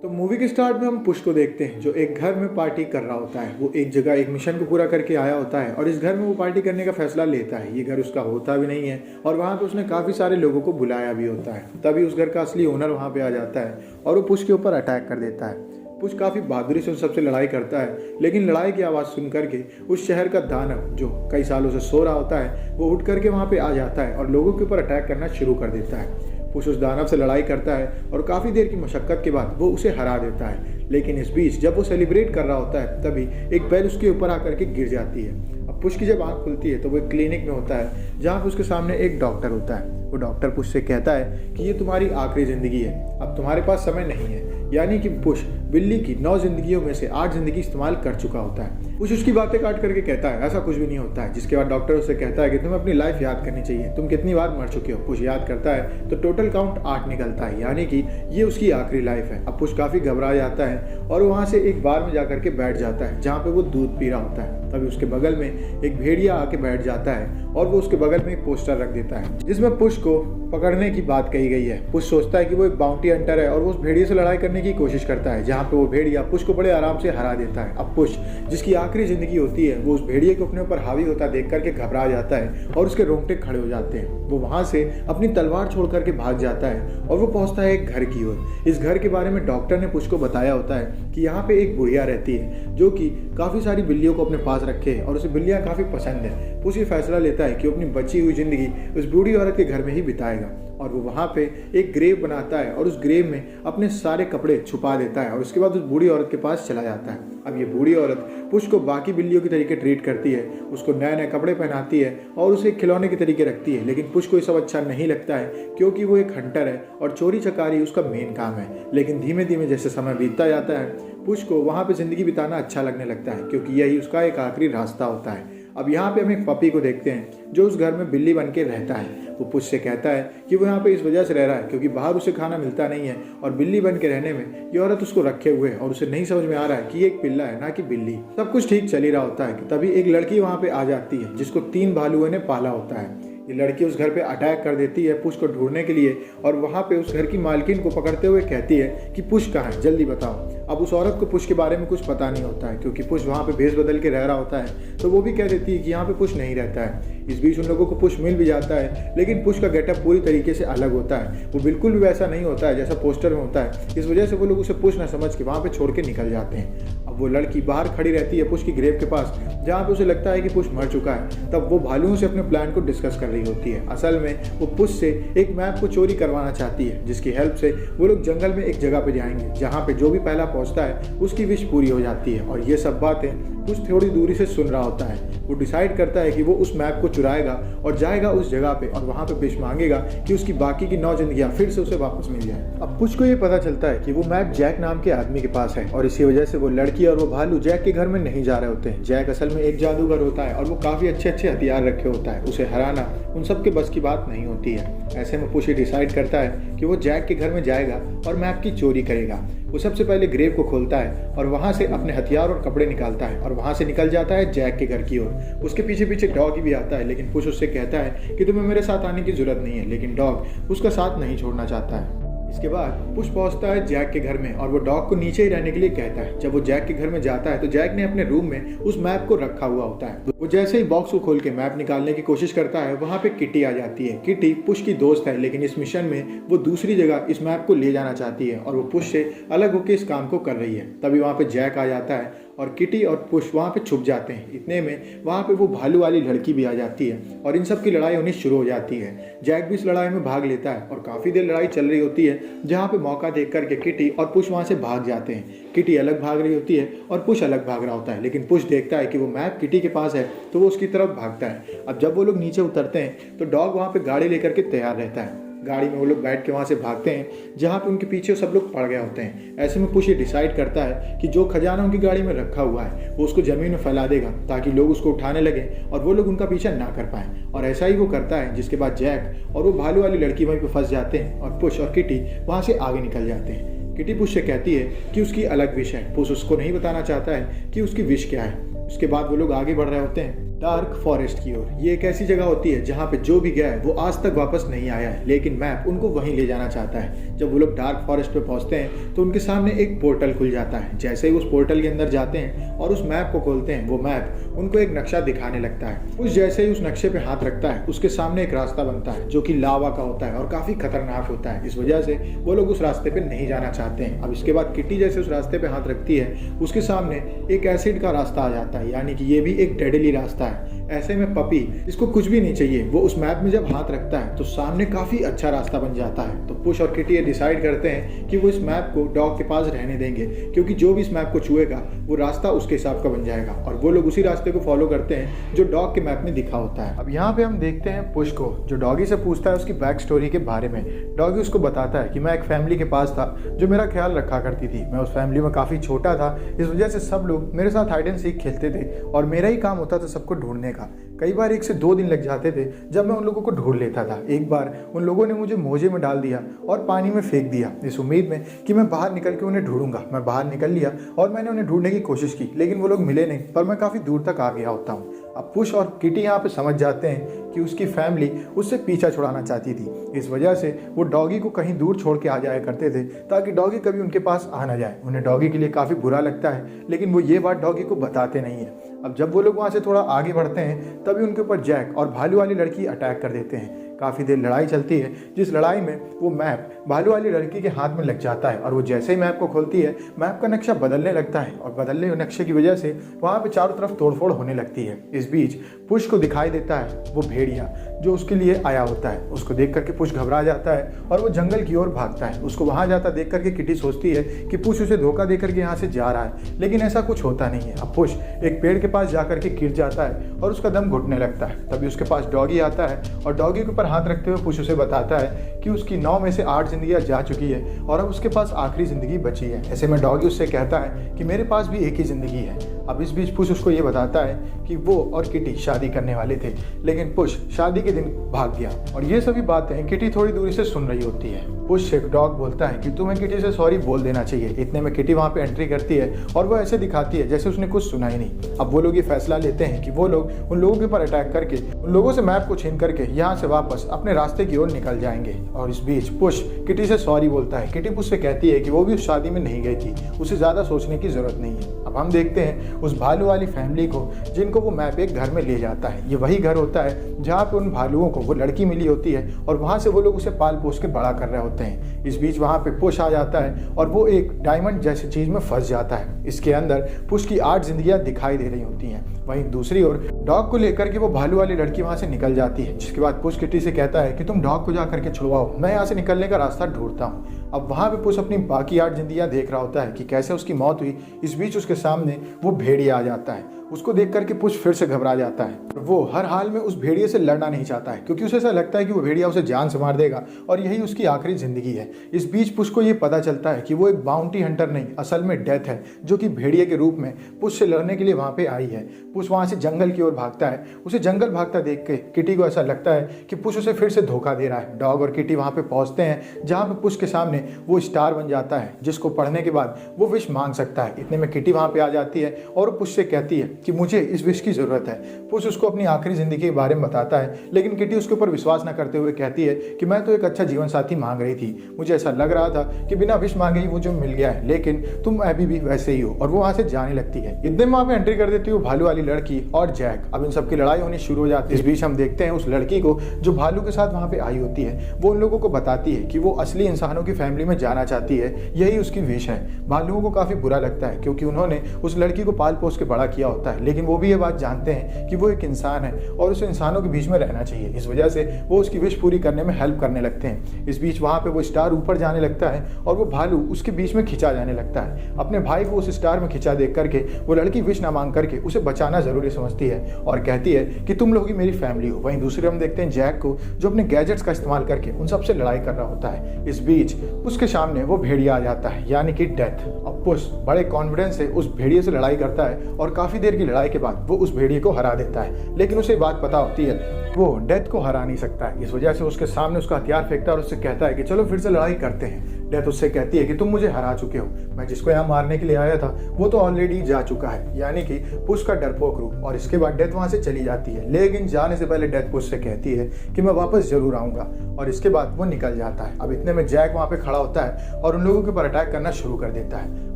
तो मूवी के स्टार्ट में हम पुश को देखते हैं जो एक घर में पार्टी कर रहा होता है। वो एक जगह एक मिशन को पूरा करके आया होता है और इस घर में वो पार्टी करने का फैसला लेता है। ये घर उसका होता भी नहीं है और वहाँ पे उसने काफ़ी सारे लोगों को बुलाया भी होता है। तभी उस घर का असली ओनर वहाँ पे आ जाता है और वो पुश के ऊपर अटैक कर देता है। पुश काफ़ी बहादुरी से उन सबसे लड़ाई करता है, लेकिन लड़ाई की आवाज़ सुन करके उस शहर का दानव जो कई सालों से सो रहा होता है वो उठ करके वहाँ पे आ जाता है और लोगों के ऊपर अटैक करना शुरू कर देता है। पुश उस दानव से लड़ाई करता है और काफ़ी देर की मशक्क़त के बाद वो उसे हरा देता है। लेकिन इस बीच जब वो सेलिब्रेट कर रहा होता है तभी एक बैल उसके ऊपर आकर के गिर जाती है। अब पुश की जब आँख खुलती है तो वो एक क्लिनिक में होता है जहाँ पे उसके सामने एक डॉक्टर होता है। वो डॉक्टर पुश से कहता है कि ये तुम्हारी आखिरी ज़िंदगी है, अब तुम्हारे पास समय नहीं है। यानी कि पुश बिल्ली की 9 जिंदगियों में से 8 जिंदगी इस्तेमाल कर चुका होता है। पुश उसकी बातें काट करके कहता है ऐसा कुछ भी नहीं होता है। जिसके बाद डॉक्टर उससे कहता है कि तुम्हें अपनी लाइफ याद करनी चाहिए, तुम कितनी बार मर चुके हो। पुश याद करता है तो टोटल काउंट 8 निकलता है, यानी कि ये उसकी आखिरी लाइफ है। अब पुश काफ़ी घबरा जाता है और वहाँ से एक बार में जाकर के बैठ जाता है जहाँ पे वो दूध पी रहा होता है। तभी उसके बगल में एक भेड़िया आके बैठ जाता है और वो उसके बगल में एक पोस्टर रख देता है जिसमें पुश को पकड़ने की बात कही गई है। पुश सोचता है कि वो एक बाउंटी हंटर है और वो उस भेड़िए से लड़ाई करने की कोशिश करता है, जहाँ पे वो भेड़िया पुश को बड़े आराम से हरा देता है। अब पुश जिसकी आखिरी जिंदगी होती है वो उस भेड़िए को अपने ऊपर हावी होता देख करके घबरा जाता है और उसके रोंगटे खड़े हो जाते हैं। वो वहां से अपनी तलवार छोड़ करके भाग जाता है और वो पहुंचता है एक घर की ओर। इस घर के बारे में डॉक्टर ने पुश को बताया होता है कि यहाँ पे एक बुढ़िया रहती है जो कि काफ़ी सारी बिल्लियों को अपने पास रखे है और उसे बिल्लियाँ काफ़ी पसंद है। पुश ये फैसला लेता है कि वो अपनी बची हुई जिंदगी उस बूढ़ी औरत के घर में ही बिताएगा और वो वहाँ पे एक ग्रेव बनाता है और उस ग्रेव में अपने सारे कपड़े छुपा देता है और उसके बाद उस बूढ़ी औरत के पास चला जाता है। अब ये बूढ़ी औरत पुश को बाकी बिल्लियों की तरीके ट्रीट करती है, उसको नए नए कपड़े पहनाती है और उसे खिलौने के तरीके रखती है। लेकिन पुश को ये सब अच्छा नहीं लगता है क्योंकि वो एक हंटर है और चोरी चकारी उसका मेन काम है। लेकिन धीमे धीमे जैसे समय बीतता जाता है पुश को वहाँ पे ज़िंदगी बिताना अच्छा लगने लगता है क्योंकि यही उसका एक आखिरी रास्ता होता है। अब यहाँ पे हम एक पपी को देखते हैं जो उस घर में बिल्ली बन के रहता है। वो पुश से कहता है कि वो यहाँ पे इस वजह से रह रहा है क्योंकि बाहर उसे खाना मिलता नहीं है और बिल्ली बन के रहने में ये औरत उसको रखे हुए है और उसे नहीं समझ में आ रहा है कि ये एक पिल्ला है ना कि बिल्ली। सब कुछ ठीक चल ही रहा होता है कि तभी एक लड़की वहाँ पे आ जाती है जिसको 3 भालुओं ने पाला होता है। ये लड़की उस घर पे अटैक कर देती है पुश को ढूंढने के लिए और वहाँ पे उस घर की मालकिन को पकड़ते हुए कहती है कि पुश कहाँ है, जल्दी बताओ। अब उस औरत को पुश के बारे में कुछ पता नहीं होता है क्योंकि पुश वहाँ पे भेष बदल के रह रहा होता है, तो वो भी कह देती है कि यहाँ पे पुश नहीं रहता है। इस बीच उन लोगों को पुश मिल भी जाता है, लेकिन पुश का गेटअप पूरी तरीके से अलग होता है। वो बिल्कुल भी वैसा नहीं होता है जैसा पोस्टर में होता है। इस वजह से वो लोग उसे पुश ना समझ के वहाँ पे छोड़ के निकल जाते हैं। अब वो लड़की बाहर खड़ी रहती है पुश की ग्रेव के पास जहाँ पे उसे लगता है कि पुश मर चुका है। तब वो भालुओं से अपने प्लान को डिस्कस कर रही होती है। असल में वो पुश से एक मैप को चोरी करवाना चाहती है जिसकी हेल्प से वो लोग जंगल में एक जगह पे जाएंगे जहाँ पे जो भी पहला पहुँचता है उसकी विश पूरी हो जाती है। और ये सब बातें पुश थोड़ी दूरी से सुन रहा होता है। वो डिसाइड करता है कि वो उस मैप को चुराएगा और जाएगा उस जगह पे और वहाँ पे विश मांगेगा कि उसकी बाकी की 9 जिंदगियाँ फिर से उसे वापस मिल जाए। अब पुश को ये पता चलता है कि वो मैप जैक नाम के आदमी के पास है और इसी वजह से वो लड़की और वो भालू जैक के घर में नहीं जा रहे होते हैं। जैक असल में एक जादूगर होता है और वो काफ़ी अच्छे अच्छे हथियार रखे होता है। उसे हराना उन सब के बस की बात नहीं होती है। ऐसे में पुश डिसाइड करता है कि वो जैक के घर में जाएगा और मैप की चोरी करेगा। वो सबसे पहले ग्रेव को खोलता है और वहाँ से अपने हथियार और कपड़े निकालता है और वहाँ से निकल जाता है जैक के घर की ओर। उसके पीछे पीछे डॉग भी आता है, लेकिन पुश उससे कहता है कि तुम्हें मेरे साथ आने की जरूरत नहीं है, लेकिन डॉग उसका साथ नहीं छोड़ना चाहता है। इसके बाद पुश पहुंचता है जैक के घर में और वो डॉग को नीचे ही रहने के लिए कहता है। जब वो जैक के घर में जाता है तो जैक ने अपने रूम में उस मैप को रखा हुआ होता है। वो जैसे ही बॉक्स को खोल के मैप निकालने की कोशिश करता है वहाँ पे किटी आ जाती है। किटी पुश की दोस्त है, लेकिन इस मिशन में वो दूसरी जगह इस मैप को ले जाना चाहती है और वो पुश से अलग होकर इस काम को कर रही है। तभी वहाँ पे जैक आ जाता है और किटी और पुश वहाँ पे छुप जाते हैं। इतने में वहाँ पे वो भालू वाली लड़की भी आ जाती है और इन सब की लड़ाई होनी शुरू हो जाती है। जैक भी इस लड़ाई में भाग लेता है और काफ़ी देर लड़ाई चल रही होती है जहाँ पे मौका देख करके किटी और पुश वहाँ से भाग जाते हैं। किटी अलग भाग रही होती है और पुश अलग भाग रहा होता है, लेकिन पुश देखता है कि वो मैप किटी के पास है तो वो उसकी तरफ भागता है। अब जब वो लोग नीचे उतरते हैं तो डॉग वहाँ पर गाड़ी लेकर के तैयार रहता है। गाड़ी में वो लोग बैठ के वहाँ से भागते हैं जहाँ पे उनके पीछे सब लोग पड़ गए होते हैं। ऐसे में पुश ये डिसाइड करता है कि जो खजाना उनकी गाड़ी में रखा हुआ है वो उसको ज़मीन में फैला देगा ताकि लोग उसको उठाने लगे और वो लोग उनका पीछा ना कर पाएँ। और ऐसा ही वो करता है, जिसके बाद जैक और वो भालू वाली लड़की वहीं पर फंस जाते हैं और पुश और किटी वहाँ से आगे निकल जाते हैं। किटी पुश से कहती है कि उसकी अलग विश है। पुश उसको नहीं बताना चाहता है कि उसकी विश क्या है। उसके बाद वो लोग आगे बढ़ रहे होते हैं डार्क फॉरेस्ट की ओर। ये एक ऐसी जगह होती है जहाँ पे जो भी गया है वो आज तक वापस नहीं आया है, लेकिन मैप उनको वहीं ले जाना चाहता है। जब वो लोग डार्क फॉरेस्ट पे पहुँचते हैं तो उनके सामने एक पोर्टल खुल जाता है। जैसे ही उस पोर्टल के अंदर जाते हैं और उस मैप को खोलते हैं, वो मैप उनको एक नक्शा दिखाने लगता है। उस जैसे ही उस नक्शे पे हाथ रखता है, उसके सामने एक रास्ता बनता है जो कि लावा का होता है और काफ़ी खतरनाक होता है। इस वजह से वो लोग उस रास्ते पे नहीं जाना चाहते हैं। अब इसके बाद किटी जैसे उस रास्ते पे हाथ रखती है, उसके सामने एक एसिड का रास्ता आ जाता है, यानी कि ये भी एक डेडली रास्ता है। ऐसे में पपी, इसको कुछ भी नहीं चाहिए, वो उस मैप में जब हाथ रखता है तो सामने काफ़ी अच्छा रास्ता बन जाता है। तो पुश और किटी ये डिसाइड करते हैं कि वो इस मैप को डॉग के पास रहने देंगे, क्योंकि जो भी इस मैप को छुएगा वो रास्ता उसके हिसाब का बन जाएगा। और वो लोग उसी रास्ते को फॉलो करते हैं जो डॉग के मैप में दिखा होता है। अब यहाँ पे हम देखते हैं पुश को, जो डॉगी से पूछता है उसकी बैक स्टोरी के बारे में। डॉगी उसको बताता है कि मैं एक फैमिली के पास था जो मेरा ख्याल रखा करती थी। मैं उस फैमिली में काफ़ी छोटा था, इस वजह से सब लोग मेरे साथ हाइड एंड सीक खेलते थे और मेरा ही काम होता था सबको ढूंढने का। कई बार 1 से 2 दिन लग जाते थे जब मैं उन लोगों को ढूंढ लेता था। एक बार उन लोगों ने मुझे मोजे में डाल दिया और पानी में फेंक दिया, इस उम्मीद में कि मैं बाहर निकल के उन्हें ढूंढूंगा। मैं बाहर निकल लिया और मैंने उन्हें ढूंढने की कोशिश की, लेकिन वो लोग मिले नहीं, पर मैं काफ़ी दूर तक आ गया होता हूँ। अब पुश और किटी यहाँ पे समझ जाते हैं कि उसकी फैमिली उससे पीछा छुड़ाना चाहती थी। इस वजह से वो डॉगी को कहीं दूर छोड़ के आ जाया करते थे ताकि डॉगी कभी उनके पास आ ना जाए। उन्हें डॉगी के लिए काफ़ी बुरा लगता है, लेकिन वो ये बात डॉगी को बताते नहीं है। अब जब वो लोग वहाँ से थोड़ा आगे बढ़ते हैं तभी उनके ऊपर जैक और भालू वाली लड़की अटैक कर देते हैं। काफ़ी देर लड़ाई चलती है, जिस लड़ाई में वो मैप भालू वाली लड़की के हाथ में लग जाता है और वो जैसे ही मैप को खोलती है, मैप का नक्शा बदलने लगता है और बदलने हुए नक्शे की वजह से वहाँ पे चारों तरफ तोड़फोड़ होने लगती है। इस बीच पुश को दिखाई देता है वो भेड़िया जो उसके लिए आया होता है। उसको देख करके पुश घबरा जाता है और वो जंगल की ओर भागता है। उसको वहाँ जाता देख करके किटी सोचती है कि पुश उसे धोखा दे करके यहाँ से जा रहा है, लेकिन ऐसा कुछ होता नहीं है। अब पुश एक पेड़ के पास जा करके गिर जाता है और उसका दम घुटने लगता है। तभी उसके पास डॉगी आता है और डॉगी के ऊपर हाथ रखते हुए पुश उसे बताता है कि उसकी 9 में से 8 जिंदगियां जा चुकी है और अब उसके पास आखिरी जिंदगी बची है। ऐसे में डॉगी उससे कहता है कि मेरे पास भी एक ही जिंदगी है। अब इस बीच पुश उसको ये बताता है कि वो और किटी शादी करने वाले थे, लेकिन पुश शादी के दिन भाग गया। और ये सभी बातें किटी थोड़ी दूरी से सुन रही होती है। पुश से डॉग बोलता है कि तुम्हें किटी से सॉरी बोल देना चाहिए। इतने में किटी वहाँ पे एंट्री करती है और वो ऐसे दिखाती है जैसे उसने कुछ सुना ही नहीं। अब वो लोग ये फैसला लेते हैं कि वो लोग उन लोगों के ऊपर अटैक करके उन लोगों से मैप को छीन करके यहाँ से वापस अपने रास्ते की ओर निकल जाएंगे। और इस बीच पुश किटी से सॉरी बोलता है। किटी पुश से कहती है कि वो भी उस शादी में नहीं गई थी, उसे ज़्यादा सोचने की ज़रूरत नहीं है। अब हम देखते हैं उस भालू वाली फैमिली को, जिनको वो मैप एक घर में ले जाता है। ये वही घर होता है जहाँ पे उन भालुओं को वो लड़की मिली होती है और वहाँ से वो लोग उसे पाल पोस के बड़ा कर रहे होते हैं। इस बीच वहाँ पे पुश आ जाता है और वो एक डायमंड जैसी चीज़ में फंस जाता है। इसके अंदर पुश की 8 जिंदगियाँ दिखाई दे रही होती हैं। वहीं दूसरी ओर डॉग को लेकर के वो भालू वाली लड़की वहाँ से निकल जाती है, जिसके बाद पुश किटी से कहता है कि तुम डॉग को जा करके छुड़वाओ, मैं यहाँ से निकलने का रास्ता ढूंढता हूँ। अब वहाँ पे पुश अपनी बाकी 8 जिंदगियाँ देख रहा होता है कि कैसे उसकी मौत हुई। इस बीच उसके सामने वो भेड़िया आ जाता है। उसको देख करके पुश फिर से घबरा जाता है। वो हर हाल में उस भेड़िए से लड़ना नहीं चाहता है, क्योंकि उसे ऐसा लगता है कि वो भेड़िया उसे जान से मार देगा और यही उसकी आखिरी जिंदगी है। इस बीच पुश को ये पता चलता है कि वो एक बाउंटी हंटर नहीं, असल में डेथ है, जो कि भेड़िए के रूप में पुश से लड़ने के लिए वहाँ पे आई है। पुश वहाँ से जंगल की ओर भागता है। उसे जंगल भागता देख के किटी को ऐसा लगता है कि पुश उसे फिर से धोखा दे रहा है। डॉग और किटी वहाँ पे पहुँचते हैं जहाँ पे पुश के सामने वो स्टार बन जाता है, जिसको पढ़ने के बाद वो विश मांग सकता है। इतने में किटी वहाँ पे आ जाती है और पुश से कहती है कि मुझे इस विश की जरूरत है। पुश उसको अपनी आखिरी जिंदगी के बारे में बताता है, लेकिन किटी उसके ऊपर विश्वास न करते हुए कहती है कि मैं तो एक अच्छा जीवन साथी मांग रही थी, मुझे ऐसा लग रहा था कि बिना विश मांगे ही मुझे मिल गया है, लेकिन तुम अभी भी वैसे ही हो। और वो वहाँ से जाने लगती है। इतने में वहाँ पे एंट्री कर देती है भालू वाली लड़की और जैक। अब इन सबकी लड़ाई होनी शुरू हो जाती है। इस बीच हम देखते हैं उस लड़की को जो भालू के साथ वहाँ पे आई होती है, वो उन लोगों को बताती है कि वो असली इंसानों की फैमिली में जाना चाहती है, यही उसकी विश है। भालुओं को काफी बुरा लगता है क्योंकि उन्होंने उस लड़की को पाल पोस के बड़ा किया होता है, लेकिन वो भी ये बात जानते हैं कि वो एक इंसान है और उसे इंसानों के बीच में रहना चाहिए। इस वजह से वो उसकी विश पूरी करने में हेल्प करने लगते हैं। इस बीच वहाँ पे वो स्टार ऊपर जाने लगता है और वो भालू उसके बीच में खिंचा जाने लगता है। अपने भाई को उस स्टार में खिंचा देख करके वो लड़की विश ना मांग करके उसे बचाना जरूरी समझती है और कहती है कि तुम लोग ही मेरी फैमिली हो। वहीं दूसरे हम देखते हैं जैक को, जो अपने गैजेट्स का इस्तेमाल करके उन सबसे लड़ाई कर रहा होता है। इस बीच उसके सामने वो भेड़िया आ जाता है, यानी कि डेथ। अब पुश बड़े कॉन्फिडेंस से उस भेड़िए से लड़ाई करता है और काफी देर की लड़ाई के बाद वो उस भेड़िए को हरा देता है, लेकिन उसे बात पता होती है वो डेथ को हरा नहीं सकता है। इस वजह से उसके सामने उसका हथियार फेंकता है और उससे कहता है कि चलो फिर से लड़ाई करते हैं। डेथ उससे कहती है कि तुम मुझे हरा चुके हो, मैं जिसको यहाँ मारने के लिए आया था वो तो ऑलरेडी जा चुका है, यानी कि पुश का डरपोक रूप। और इसके बाद डेथ वहाँ से चली जाती है, लेकिन जाने से पहले डेथ पुश से कहती है कि मैं वापस जरूर आऊँगा, और इसके बाद वो निकल जाता है। अब इतने में जैक वहाँ पे खड़ा होता है और उन लोगों के ऊपर अटैक करना शुरू कर देता है।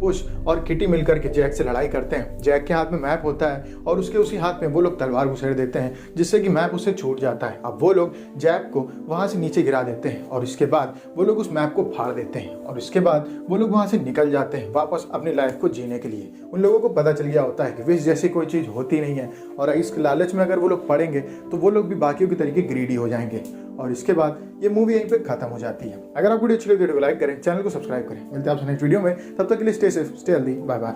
पुश और किटी मिलकर के जैक से लड़ाई करते हैं। जैक के हाथ में मैप होता है और उसके उसी हाथ में वो लोग तलवार घुसेड़ देते हैं, जिससे कि मैप उससे छूट जाता है। अब वो लोग जैक को वहाँ से नीचे गिरा देते हैं और इसके बाद वो लोग उस मैप को फाड़ देते हैं, और इसके बाद वो लोग वहाँ से निकल जाते हैं वापस अपनी लाइफ को जीने के लिए। उन लोगों को पता चल गया होता है कि विश जैसी कोई चीज़ होती नहीं है, और इस लालच में अगर वो लोग पड़ेंगे तो वो लोग भी बाकियों के तरीके ग्रीडी हो जाएंगे। और इसके बाद ये मूवी यहीं पे खत्म हो जाती है। अगर आपको वीडियो अच्छी लगी, वीडियो को लाइक करें, चैनल को सब्सक्राइब करें। मिलते हैं आपसे नेक्स्ट वीडियो में, तब तक के लिए stay safe, stay healthy, bye bye.